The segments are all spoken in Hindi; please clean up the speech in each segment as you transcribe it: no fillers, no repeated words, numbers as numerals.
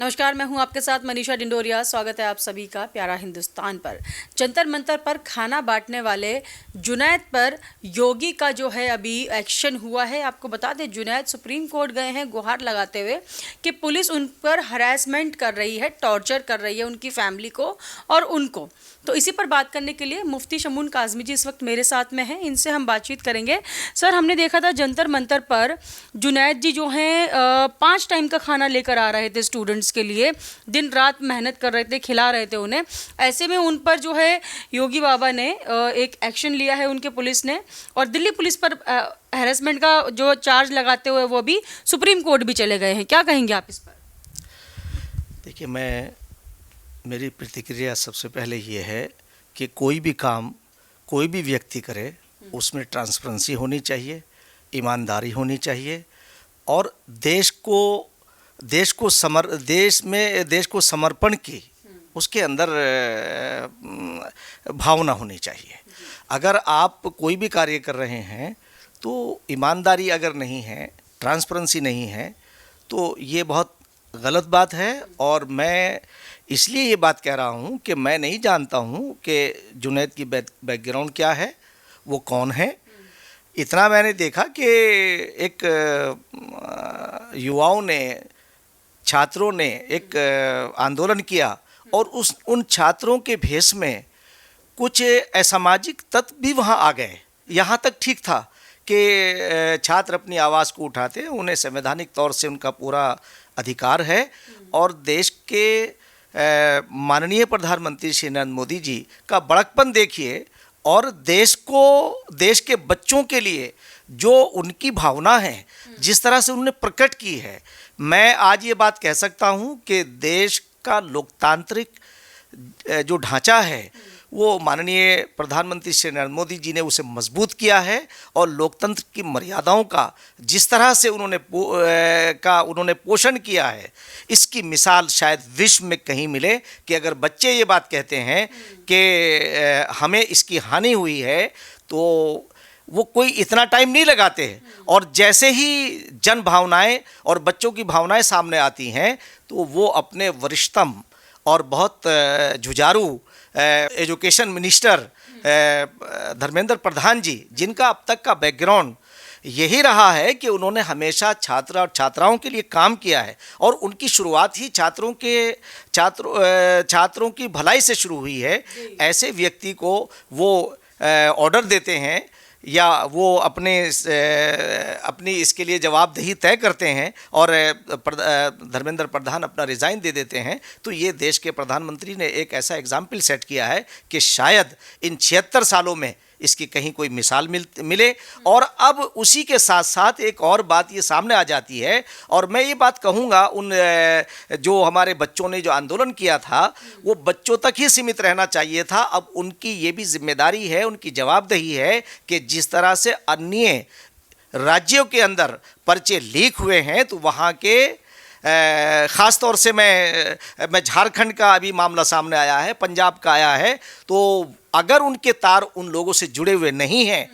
नमस्कार, मैं हूं आपके साथ मनीषा डिंडोरिया। स्वागत है आप सभी का प्यारा हिंदुस्तान पर। जंतर मंतर पर खाना बांटने वाले जुनैद पर योगी का जो है अभी एक्शन हुआ है। आपको बता दें, जुनैद सुप्रीम कोर्ट गए हैं गुहार लगाते हुए कि पुलिस उन पर हरासमेंट कर रही है, टॉर्चर कर रही है उनकी फैमिली को और उनको। तो इसी पर बात करने के लिए मुफ्ती शमून काज़मी जी इस वक्त मेरे साथ में हैं। इनसे हम बातचीत करेंगे। सर, हमने देखा था जंतर मंतर पर जुनैद जी जो हैं 5 टाइम का खाना लेकर आ रहे थे स्टूडेंट्स के लिए, दिन रात मेहनत कर रहे थे, खिला रहे थे उन्हें। ऐसे में उन पर जो है योगी बाबा ने एक एक्शन लिया है उनके पुलिस ने, और दिल्ली पुलिस पर हैरेसमेंट का जो चार्ज लगाते हुए वो भी सुप्रीम कोर्ट भी चले गए हैं। क्या कहेंगे आप इस पर? देखिए, मेरी प्रतिक्रिया सबसे पहले ये है कि कोई भी काम कोई भी व्यक्ति करे उसमें ट्रांसपेरेंसी होनी चाहिए, ईमानदारी होनी चाहिए और देश को समर्पण की उसके अंदर भावना होनी चाहिए। अगर आप कोई भी कार्य कर रहे हैं तो ईमानदारी अगर नहीं है, ट्रांसपेरेंसी नहीं है, तो ये बहुत गलत बात है। और मैं इसलिए ये बात कह रहा हूँ कि मैं नहीं जानता हूँ कि जुनैद की बैकग्राउंड क्या है, वो कौन है। इतना मैंने देखा कि एक युवाओं ने, छात्रों ने एक आंदोलन किया और उन छात्रों के भेष में कुछ असामाजिक तत्व भी वहाँ आ गए। यहाँ तक ठीक था कि छात्र अपनी आवाज़ को उठाते, उन्हें संवैधानिक तौर से उनका पूरा अधिकार है। और देश के माननीय प्रधानमंत्री श्री नरेंद्र मोदी जी का बड़कपन देखिए, और देश के बच्चों के लिए जो उनकी भावना है, जिस तरह से उन्होंने प्रकट की है, मैं आज ये बात कह सकता हूँ कि देश का लोकतांत्रिक जो ढांचा है वो माननीय प्रधानमंत्री श्री नरेंद्र मोदी जी ने उसे मजबूत किया है। और लोकतंत्र की मर्यादाओं का जिस तरह से उन्होंने पोषण किया है, इसकी मिसाल शायद विश्व में कहीं मिले कि अगर बच्चे ये बात कहते हैं कि हमें इसकी हानि हुई है, तो वो कोई इतना टाइम नहीं लगाते हैं। और जैसे ही जन भावनाएं और बच्चों की भावनाएं सामने आती हैं, तो वो अपने वरिष्ठतम और बहुत जुझारू एजुकेशन मिनिस्टर धर्मेंद्र प्रधान जी, जिनका अब तक का बैकग्राउंड यही रहा है कि उन्होंने हमेशा छात्र और छात्राओं के लिए काम किया है, और उनकी शुरुआत ही छात्रों की भलाई से शुरू हुई है। ऐसे व्यक्ति को वो ऑर्डर देते हैं या वो अपनी इसके लिए जवाबदेही तय करते हैं और धर्मेंद्र प्रधान अपना रिज़ाइन दे देते हैं, तो ये देश के प्रधानमंत्री ने एक ऐसा एग्जाम्पल सेट किया है कि शायद इन 76 सालों में इसकी कहीं कोई मिसाल मिले। और अब उसी के साथ साथ एक और बात ये सामने आ जाती है, और मैं ये बात कहूँगा, उन जो हमारे बच्चों ने जो आंदोलन किया था वो बच्चों तक ही सीमित रहना चाहिए था। अब उनकी ये भी जिम्मेदारी है, उनकी जवाबदेही है कि जिस तरह से अन्य राज्यों के अंदर पर्चे लीक हुए हैं, तो वहाँ के ख़ास तौर से मैं झारखंड का अभी मामला सामने आया है, पंजाब का आया है, तो अगर उनके तार उन लोगों से जुड़े हुए नहीं हैं,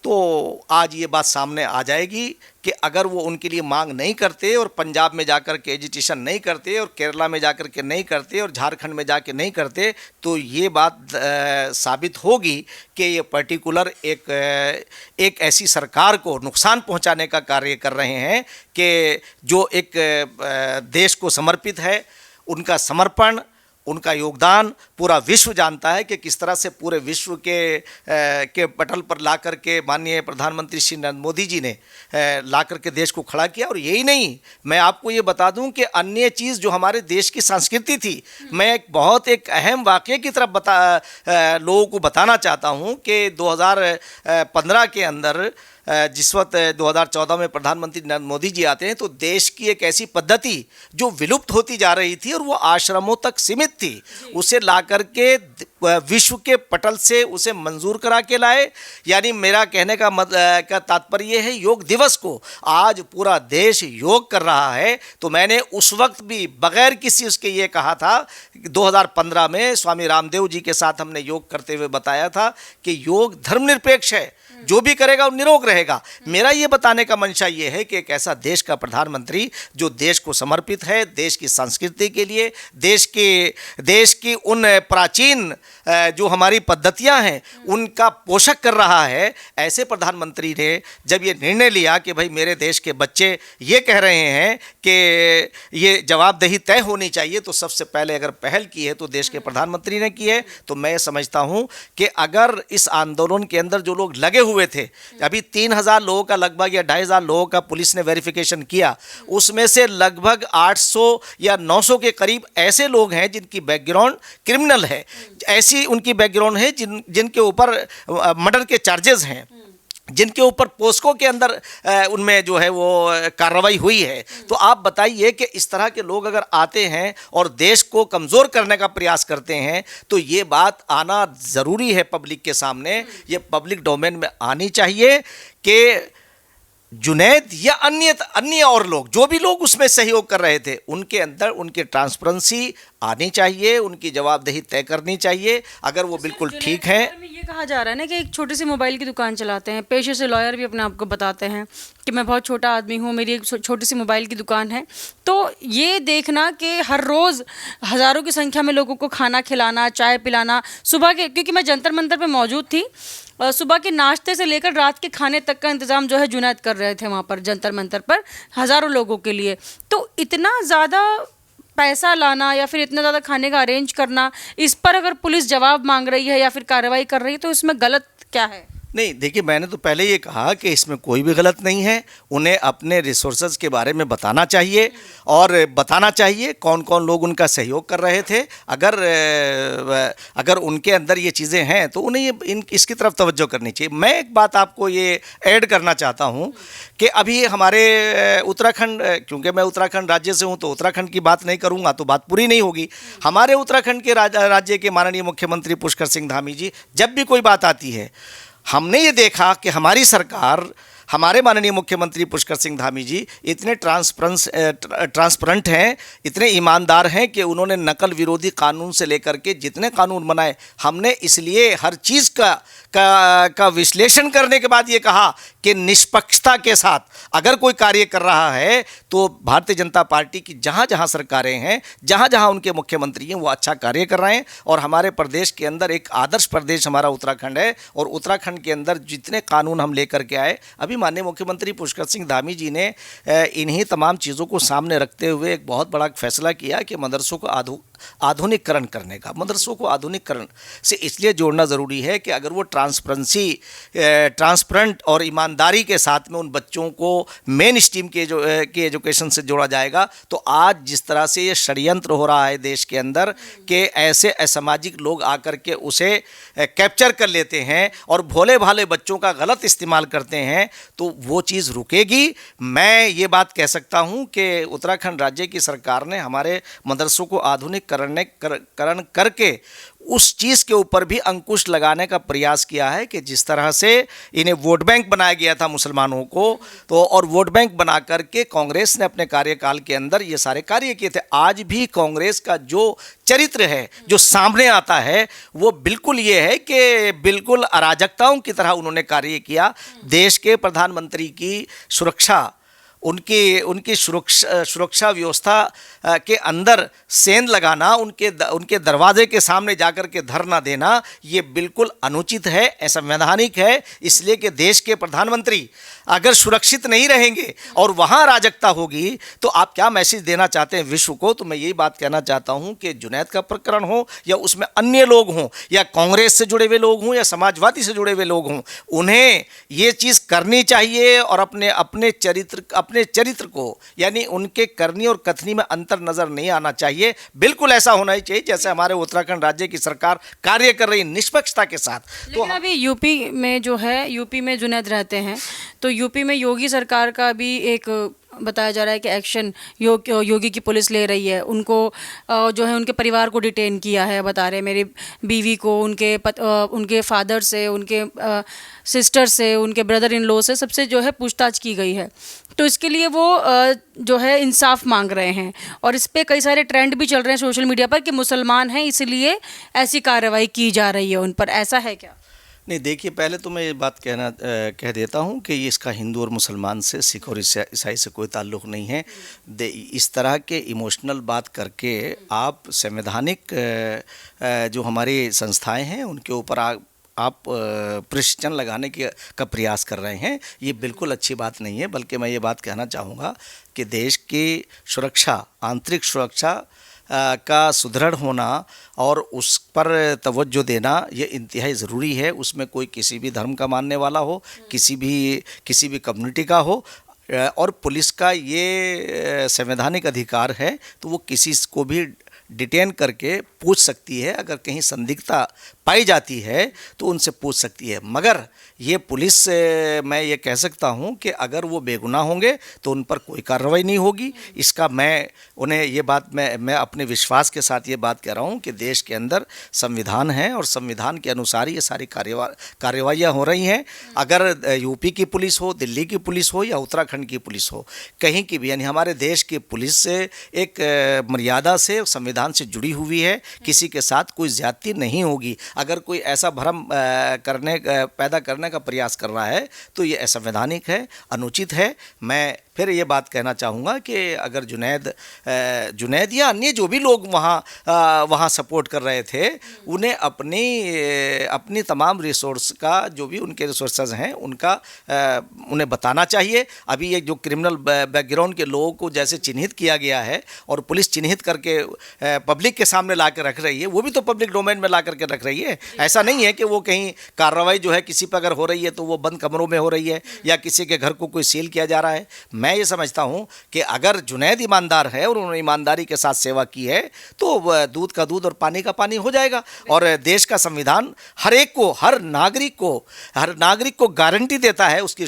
तो आज ये बात सामने आ जाएगी कि अगर वो उनके लिए मांग नहीं करते और पंजाब में जाकर के एजिटेशन नहीं करते और केरला में जाकर के नहीं करते और झारखंड में जाके नहीं करते, तो ये बात साबित होगी कि ये पर्टिकुलर एक ऐसी सरकार को नुकसान पहुंचाने का कार्य कर रहे हैं कि जो एक देश को समर्पित है। उनका समर्पण, उनका योगदान पूरा विश्व जानता है कि किस तरह से पूरे विश्व के पटल पर ला कर के माननीय प्रधानमंत्री श्री नरेंद्र मोदी जी ने ला कर के देश को खड़ा किया। और यही नहीं, मैं आपको ये बता दूं कि अन्य चीज़ जो हमारे देश की संस्कृति थी, मैं एक अहम वाक़ये की तरफ लोगों को बताना चाहता हूं कि 2015 के अंदर जिस वक्त 2014 में प्रधानमंत्री नरेंद्र मोदी जी आते हैं, तो देश की एक ऐसी पद्धति जो विलुप्त होती जा रही थी और वो आश्रमों तक सीमित थी, उसे ला करके विश्व के पटल से उसे मंजूर करा के लाए। यानी मेरा कहने का तात्पर्य ये है, योग दिवस को आज पूरा देश योग कर रहा है। तो मैंने उस वक्त भी बगैर किसी उसके ये कहा था, 2015 में स्वामी रामदेव जी के साथ हमने योग करते हुए बताया था कि योग धर्मनिरपेक्ष है, जो भी करेगा वो निरोग रहेगा। मेरा ये बताने का मंशा ये है कि एक ऐसा देश का प्रधानमंत्री जो देश को समर्पित है, देश की संस्कृति के लिए, देश की उन प्राचीन जो हमारी पद्धतियां हैं उनका पोषक कर रहा है, ऐसे प्रधानमंत्री ने जब ये निर्णय लिया कि भाई मेरे देश के बच्चे ये कह रहे हैं कि ये जवाबदेही तय होनी चाहिए, तो सबसे पहले अगर पहल की है तो देश के प्रधानमंत्री ने की है। तो मैं समझता हूं कि अगर इस आंदोलन के अंदर जो लोग लगे हुए थे, अभी 3000 लोगों का लगभग या 2500 लोगों का पुलिस ने वेरिफिकेशन किया, उसमें से लगभग 800 या 900 के करीब ऐसे लोग हैं जिनकी बैकग्राउंड क्रिमिनल है, ऐसी उनकी बैकग्राउंड है जिनके ऊपर मर्डर के चार्जेस हैं, जिनके ऊपर पोस्को के अंदर उनमें जो है वो कार्रवाई हुई है। तो आप बताइए कि इस तरह के लोग अगर आते हैं और देश को कमज़ोर करने का प्रयास करते हैं तो ये बात आना ज़रूरी है पब्लिक के सामने, ये पब्लिक डोमेन में आनी चाहिए कि जुनैद या अन्य और लोग, जो भी लोग उसमें सहयोग कर रहे थे, उनके अंदर उनकी ट्रांसपेरेंसी आनी चाहिए, उनकी जवाबदेही तय करनी चाहिए। अगर वो बिल्कुल ठीक है। ये कहा जा रहा है ना कि एक छोटी सी मोबाइल की दुकान चलाते हैं, पेशे से लॉयर भी अपने आप को बताते हैं कि मैं बहुत छोटा आदमी हूँ, मेरी एक छोटी सी मोबाइल की दुकान है। तो ये देखना कि हर रोज़ हज़ारों की संख्या में लोगों को खाना खिलाना, चाय पिलाना, सुबह के, क्योंकि मैं जंतर मंतर पे मौजूद थी, सुबह के नाश्ते से लेकर रात के खाने तक का इंतज़ाम जो है जुनैद कर रहे थे वहाँ पर जंतर मंतर पर हज़ारों लोगों के लिए। तो इतना ज़्यादा पैसा लाना या फिर इतना ज़्यादा खाने का अरेंज करना, इस पर अगर पुलिस जवाब मांग रही है या फिर कार्रवाई कर रही है तो इसमें गलत क्या है? नहीं, देखिए, मैंने तो पहले ये कहा कि इसमें कोई भी गलत नहीं है। उन्हें अपने रिसोर्सेज के बारे में बताना चाहिए और बताना चाहिए कौन कौन लोग उनका सहयोग कर रहे थे। अगर उनके अंदर ये चीज़ें हैं तो उन्हें इसकी तरफ तवज्जो करनी चाहिए। मैं एक बात आपको ये ऐड करना चाहता हूँ कि अभी हमारे उत्तराखंड, क्योंकि मैं उत्तराखंड राज्य से हूँ तो उत्तराखंड की बात नहीं करूँगा तो बात पूरी नहीं होगी। हमारे उत्तराखंड के राज्य के माननीय मुख्यमंत्री पुष्कर सिंह धामी जी, जब भी कोई बात आती है, हमने ये देखा कि हमारी सरकार, हमारे माननीय मुख्यमंत्री पुष्कर सिंह धामी जी इतने ट्रांसपेरेंट हैं, इतने ईमानदार हैं कि उन्होंने नकल विरोधी कानून से लेकर के जितने कानून बनाए, हमने इसलिए हर चीज़ का विश्लेषण करने के बाद ये कहा कि निष्पक्षता के साथ अगर कोई कार्य कर रहा है तो भारतीय जनता पार्टी की जहाँ जहाँ सरकारें हैं, जहाँ जहाँ उनके मुख्यमंत्री हैं, वो अच्छा कार्य कर रहे हैं। और हमारे प्रदेश के अंदर एक आदर्श प्रदेश हमारा उत्तराखंड है, और उत्तराखंड के अंदर जितने कानून हम लेकर के आए, अभी माननीय मुख्यमंत्री पुष्कर सिंह धामी जी ने इन्हीं तमाम चीज़ों को सामने रखते हुए एक बहुत बड़ा फैसला किया कि मदरसों को आधुनिकीकरण करने का। मदरसों को आधुनिकीकरण से इसलिए जोड़ना ज़रूरी है कि अगर वो ट्रांसपेरेंट और ईमानदारी के साथ में उन बच्चों को मेन स्ट्रीम के एजुकेशन से जोड़ा जाएगा, तो आज जिस तरह से ये षड्यंत्र हो रहा है देश के अंदर कि ऐसे असामाजिक लोग आकर के उसे कैप्चर कर लेते हैं और भोले भाले बच्चों का गलत इस्तेमाल करते हैं, तो वो चीज़ रुकेगी। मैं ये बात कह सकता हूँ कि उत्तराखंड राज्य की सरकार ने हमारे मदरसों को आधुनिकीकरण करके उस चीज़ के ऊपर भी अंकुश लगाने का प्रयास किया है कि जिस तरह से इन्हें वोट बैंक बनाया गया था मुसलमानों को, तो और वोट बैंक बना करके कांग्रेस ने अपने कार्यकाल के अंदर ये सारे कार्य किए थे। आज भी कांग्रेस का जो चरित्र है, जो सामने आता है, वो बिल्कुल ये है कि बिल्कुल अराजकताओं की तरह उन्होंने कार्य किया। देश के प्रधानमंत्री की सुरक्षा, उनकी सुरक्षा व्यवस्था के अंदर सेंध लगाना, उनके दरवाजे के सामने जाकर के धरना देना, ये बिल्कुल अनुचित है, असंवैधानिक है। इसलिए कि देश के प्रधानमंत्री अगर सुरक्षित नहीं रहेंगे और वहाँ अराजकता होगी तो आप क्या मैसेज देना चाहते हैं विश्व को? तो मैं यही बात कहना चाहता हूँ कि जुनैद का प्रकरण हो या उसमें अन्य लोग हों, या कांग्रेस से जुड़े हुए लोग हों या समाजवादी से जुड़े हुए लोग हों, उन्हें ये चीज़ करनी चाहिए और अपने चरित्र को, यानी उनके करनी और कथनी में अंतर नज़र नहीं आना चाहिए। बिल्कुल ऐसा होना ही चाहिए जैसे हमारे उत्तराखंड राज्य की सरकार कार्य कर रही है निष्पक्षता के साथ। लेकिन अभी यूपी में जो है, यूपी में जुनैद रहते हैं, तो यूपी में योगी सरकार का भी एक बताया जा रहा है कि एक्शन योगी की पुलिस ले रही है। उनको जो है उनके परिवार को डिटेन किया है, बता रहे मेरी बीवी को, उनके फादर से, उनके सिस्टर से, उनके ब्रदर इन लॉ से, सबसे जो है पूछताछ की गई है। तो इसके लिए वो जो है इंसाफ मांग रहे हैं, और इस पे कई सारे ट्रेंड भी चल रहे हैं सोशल मीडिया पर कि मुसलमान हैं इसलिए ऐसी कार्रवाई की जा रही है उन पर। ऐसा है क्या? नहीं, देखिए, पहले तो मैं ये बात कह देता हूँ कि ये इसका हिंदू और मुसलमान से, सिख और ईसाई से कोई ताल्लुक़ नहीं है। इस तरह के इमोशनल बात करके आप संवैधानिक जो हमारी संस्थाएं हैं उनके ऊपर आप प्रश्न लगाने का प्रयास कर रहे हैं। ये बिल्कुल अच्छी बात नहीं है। बल्कि मैं ये बात कहना चाहूँगा कि देश की सुरक्षा, आंतरिक सुरक्षा का सुदृढ़ होना और उस पर तवज्जो देना ये इंतहाई ज़रूरी है। उसमें कोई किसी भी धर्म का मानने वाला हो, किसी भी कम्युनिटी का हो, और पुलिस का ये संवैधानिक अधिकार है, तो वो किसी को भी डिटेन करके पूछ सकती है। अगर कहीं संदिग्धता पाई जाती है तो उनसे पूछ सकती है। मगर ये पुलिस से मैं ये कह सकता हूँ कि अगर वो बेगुनाह होंगे तो उन पर कोई कार्रवाई नहीं होगी। इसका मैं उन्हें ये बात मैं अपने विश्वास के साथ ये बात कह रहा हूँ कि देश के अंदर संविधान है और संविधान के अनुसार ये सारी कार्रवाइयाँ हो रही हैं। अगर यूपी की पुलिस हो, दिल्ली की पुलिस हो या उत्तराखंड की पुलिस हो, कहीं की भी, यानी हमारे देश की पुलिस से एक मर्यादा से, संविधान से जुड़ी हुई है। किसी के साथ कोई ज्यादती नहीं होगी। अगर कोई ऐसा भ्रम पैदा करने का प्रयास कर रहा है तो ये असंवैधानिक है, अनुचित है। मैं फिर ये बात कहना चाहूँगा कि अगर जुनैद या अन्य जो भी लोग वहाँ सपोर्ट कर रहे थे, उन्हें अपनी तमाम रिसोर्स का, जो भी उनके रिसोर्सेज हैं उनका उन्हें बताना चाहिए। अभी ये जो क्रिमिनल बैकग्राउंड के लोगों को जैसे चिन्हित किया गया है और पुलिस चिन्हित करके पब्लिक के सामने ला कर रख रही है, वो भी तो पब्लिक डोमेन में ला करके रख रही है। ऐसा नहीं है कि वो कहीं कार्रवाई जो है किसी पर अगर हो रही है तो वो बंद कमरों में हो रही है या किसी के घर को कोई सील किया जा रहा है। मैं ये समझता हूं कि अगर जुनैद ईमानदार है और उन्होंने ईमानदारी के साथ सेवा की है तो दूध का दूध और पानी का पानी हो जाएगा। और देश का संविधान हर नागरिक को गारंटी देता है उसकी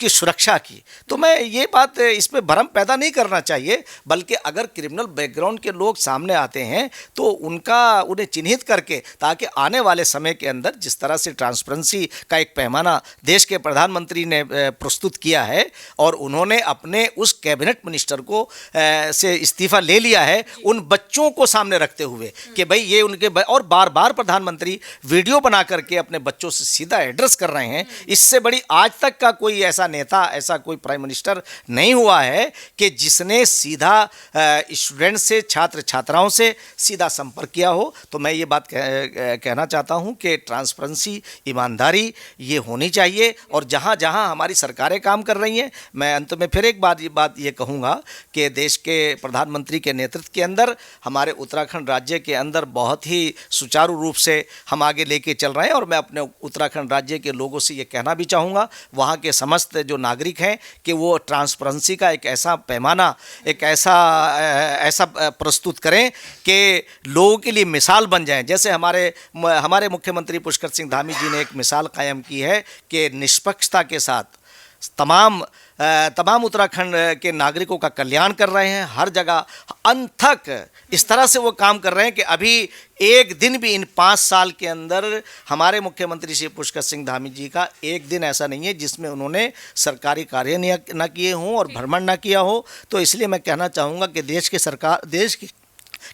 सुरक्षा की। तो मैं ये बात, इस पर भ्रम पैदा नहीं करना चाहिए। बल्कि अगर क्रिमिनल बैकग्राउंड के लोग सामने आते हैं तो उन्हें चिन्हित करके, ताकि आने वाले समय के अंदर जिस तरह से ट्रांसपेरेंसी का एक पैमाना देश के प्रधानमंत्री ने प्रस्तुत किया है और उन्होंने अपने उस कैबिनेट मिनिस्टर को से इस्तीफा ले लिया है उन बच्चों को सामने रखते हुए कि भाई ये उनके, और बार बार प्रधानमंत्री वीडियो बना करके अपने बच्चों से सीधा एड्रेस कर रहे हैं। इससे बड़ी आज तक का कोई ऐसा नेता, ऐसा कोई प्राइम मिनिस्टर नहीं हुआ है कि जिसने सीधा स्टूडेंट से, छात्र छात्राओं से सीधा संपर्क किया हो। तो मैं ये बात कहना चाहता हूं कि ट्रांसपेरेंसी, ईमानदारी ये होनी चाहिए। और जहां जहां हमारी सरकारें काम कर रही हैं, मैं अंत में फिर एक बात ये कहूँगा कि देश के प्रधानमंत्री के नेतृत्व के अंदर हमारे उत्तराखंड राज्य के अंदर बहुत ही सुचारू रूप से हम आगे लेके चल रहे हैं। और मैं अपने उत्तराखंड राज्य के लोगों से ये कहना भी चाहूँगा, वहाँ के समस्त जो नागरिक हैं, कि वो ट्रांसपेरेंसी का एक ऐसा पैमाना, एक ऐसा प्रस्तुत करें कि लोगों के लिए मिसाल बन जाएं। जैसे हमारे मुख्यमंत्री पुष्कर सिंह धामी जी ने एक मिसाल कायम की है कि निष्पक्षता के साथ तमाम उत्तराखंड के नागरिकों का कल्याण कर रहे हैं। हर जगह अंत तक इस तरह से वो काम कर रहे हैं कि अभी एक दिन भी इन 5 साल के अंदर हमारे मुख्यमंत्री श्री पुष्कर सिंह धामी जी का एक दिन ऐसा नहीं है जिसमें उन्होंने सरकारी कार्य न किए हों और भ्रमण न किया हो। तो इसलिए मैं कहना चाहूँगा कि देश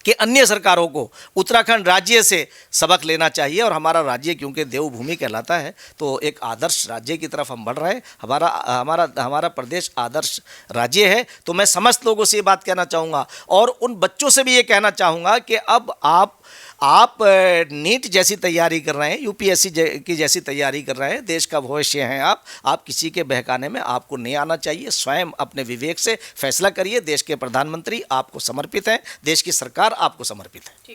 के अन्य सरकारों को उत्तराखंड राज्य से सबक लेना चाहिए। और हमारा राज्य क्योंकि देवभूमि कहलाता है, तो एक आदर्श राज्य की तरफ हम बढ़ रहे हैं। हमारा प्रदेश आदर्श राज्य है। तो मैं समस्त लोगों से ये बात कहना चाहूँगा और उन बच्चों से भी ये कहना चाहूँगा कि अब आप नीट जैसी तैयारी कर रहे हैं, यूपीएससी की जैसी तैयारी कर रहे हैं, देश का भविष्य हैं आप किसी के बहकाने में आपको नहीं आना चाहिए। स्वयं अपने विवेक से फैसला करिए। देश के प्रधानमंत्री आपको समर्पित हैं, देश की सरकार आपको समर्पित है।